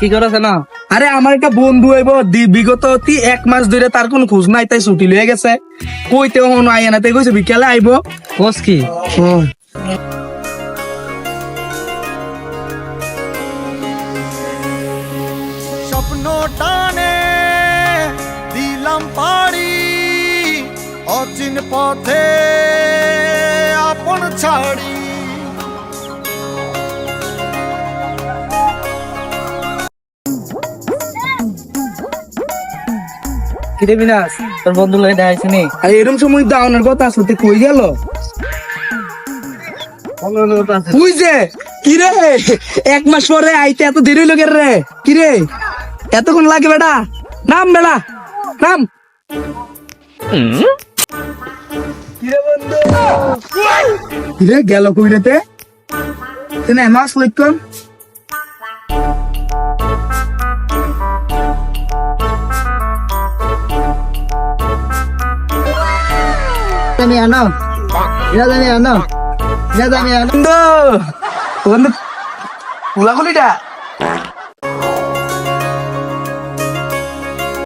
কি করেছে না? আরে আমার একটা বন্ধু হইব বিগত 1 মাস ধরে তার কোন খোঁজ নাই, তাই ছুটি লয়ে গেছে। কইতে হন আইয়া না, তাই কইছে বিকালে আইব। কোস কি? স্বপ্ন টানে দিলাম পাড়ি, অচিন পথে আপন ছাড়ি। কিরে বিনাশ, তোর বন্ধু লয়ে দেখাইছে নি? আর এরকম সময় দাওনের কথা আসলে কই গেল? তুই যে কিরে 1 মাস পরে আইতে এত দেরি হইলো কেন রে? কিরে এতক্ষণ লাগে বেটা? নাম বেটা, নাম। কিরে বন্ধু, কিরে গেল কই রেতে? তেনে মাস লইকম জানি আনো, জানি আনো, জানি আনো। বন্ধু, বন্ধু কুলাকুলিটা